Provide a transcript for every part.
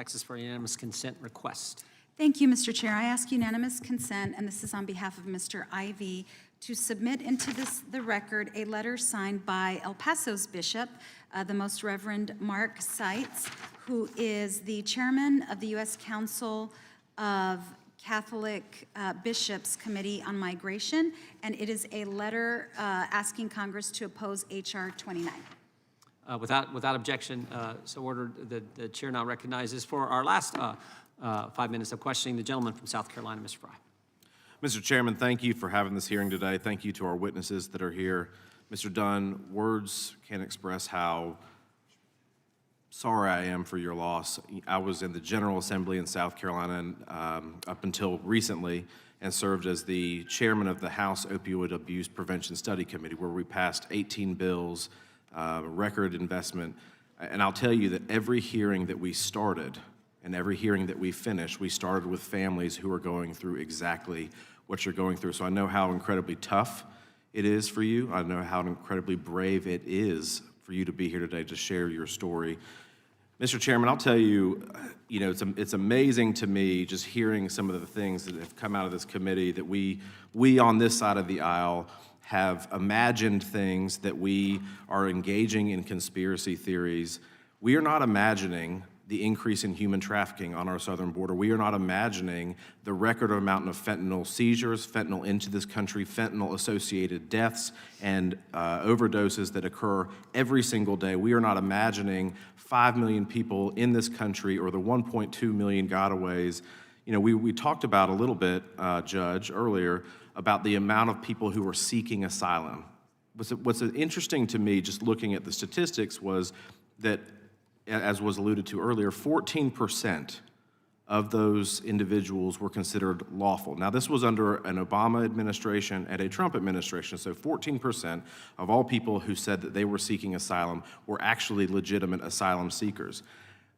Texas for unanimous consent request. Thank you, Mr. Chair. I ask unanimous consent, and this is on behalf of Mr. Ivy, to submit into the record a letter signed by El Paso's bishop, the Most Reverend Mark Seitz, who is the chairman of the U.S. Council of Catholic Bishops Committee on Migration, and it is a letter asking Congress to oppose H.R. 29. Without objection, so ordered. The chair now recognizes for our last 5 minutes of questioning the gentleman from South Carolina, Mr. Fry. Mr. Chairman, thank you for having this hearing today. Thank you to our witnesses that are here. Mr. Dunn, words can't express how sorry I am for your loss. I was in the General Assembly in South Carolina up until recently and served as the chairman of the House Opioid Abuse Prevention Study Committee, where we passed 18 bills, record investment. And I'll tell you that every hearing that we started and every hearing that we finished, we started with families who are going through exactly what you're going through. So I know how incredibly tough it is for you. I know how incredibly brave it is for you to be here today to share your story. Mr. Chairman, I'll tell you, it's amazing to me just hearing some of the things that have come out of this committee that we on this side of the aisle have imagined things, that we are engaging in conspiracy theories. We are not imagining the increase in human trafficking on our southern border. We are not imagining the record amount of fentanyl seizures, fentanyl into this country, fentanyl-associated deaths and overdoses that occur every single day. We are not imagining 5 million people in this country or the 1.2 million gotaways. We talked about a little bit, Judge, earlier, about the amount of people who are seeking asylum. What's interesting to me, just looking at the statistics, was that, as was alluded to earlier, 14% of those individuals were considered lawful. Now, this was under an Obama administration and a Trump administration, so 14% of all people who said that they were seeking asylum were actually legitimate asylum seekers.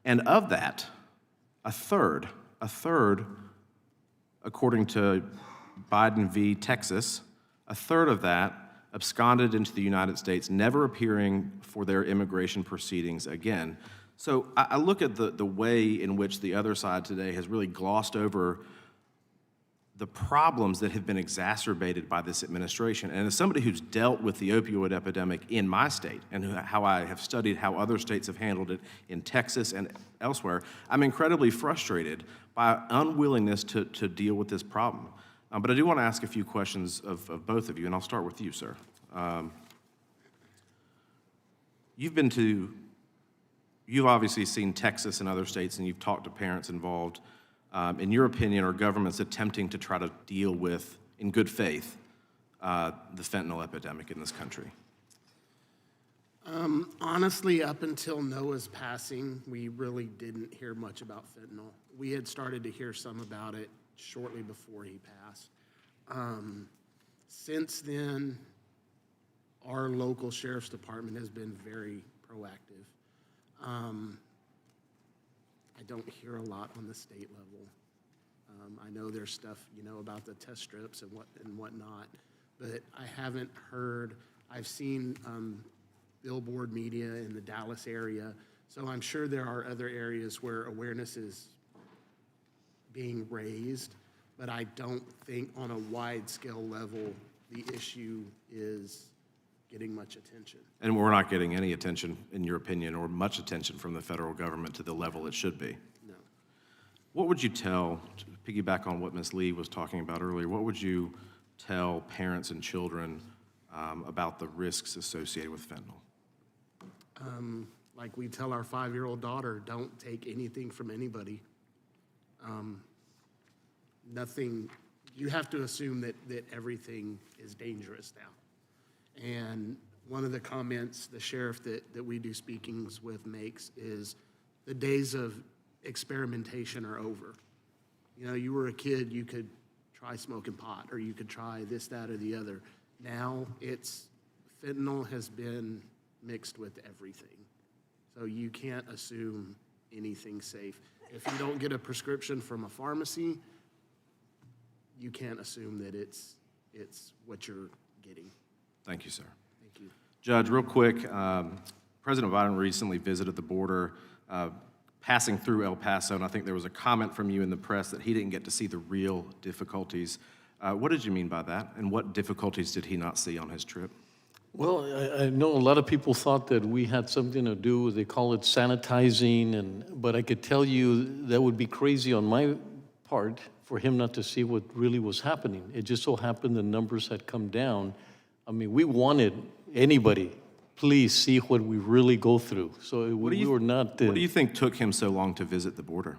And of that, a third, according to Biden v. Texas, a third of that absconded into the United States, never appearing for their immigration proceedings again. So I look at the way in which the other side today has really glossed over the problems that have been exacerbated by this administration. And as somebody who's dealt with the opioid epidemic in my state and how I have studied how other states have handled it in Texas and elsewhere, I'm incredibly frustrated by unwillingness to deal with this problem. But I do want to ask a few questions of both of you, and I'll start with you, sir. You've obviously seen Texas and other states, and you've talked to parents involved. In your opinion, are governments attempting to try to deal with, in good faith, the fentanyl epidemic in this country? Honestly, up until Noah's passing, we really didn't hear much about fentanyl. We had started to hear some about it shortly before he passed. Since then, our local sheriff's department has been very proactive. I don't hear a lot on the state level. I know there's stuff, about the test strips and whatnot, but I haven't heard. I've seen billboard media in the Dallas area, so I'm sure there are other areas where awareness is being raised, but I don't think on a wide-scale level the issue is getting much attention. And we're not getting any attention, in your opinion, or much attention from the federal government to the level it should be. No. What would you tell, to piggyback on what Ms. Lee was talking about earlier, what would you tell parents and children about the risks associated with fentanyl? Like we tell our 5-year-old daughter, don't take anything from anybody. Nothing, you have to assume that everything is dangerous now. And one of the comments the sheriff that we do speakings with makes is the days of experimentation are over. You were a kid, you could try smoking pot, or you could try this, that, or the other. Now fentanyl has been mixed with everything. So you can't assume anything's safe. If you don't get a prescription from a pharmacy, you can't assume that it's what you're getting. Thank you, sir. Thank you. Judge, real quick, President Biden recently visited the border, passing through El Paso, and I think there was a comment from you in the press that he didn't get to see the real difficulties. What did you mean by that, and what difficulties did he not see on his trip? Well, I know a lot of people thought that we had something to do, they call it sanitizing, but I could tell you that would be crazy on my part for him not to see what really was happening. It just so happened the numbers had come down. I mean, we wanted anybody, please see what we really go through. So we were not. What do you think took him so long to visit the border?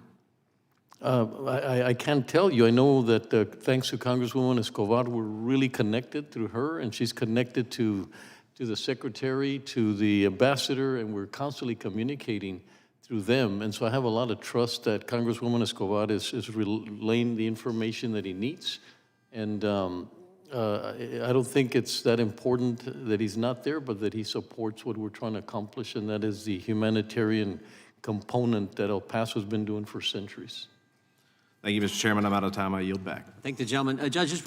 I can't tell you. I know that thanks to Congresswoman Escobar, we're really connected through her, and she's connected to the secretary, to the ambassador, and we're constantly communicating through them. And so I have a lot of trust that Congresswoman Escobar is relaying the information that he needs. And I don't think it's that important that he's not there, but that he supports what we're trying to accomplish, and that is the humanitarian component that El Paso's been doing for centuries. Thank you, Mr. Chairman. I'm out of time. I yield back. Thank the gentleman. Judges,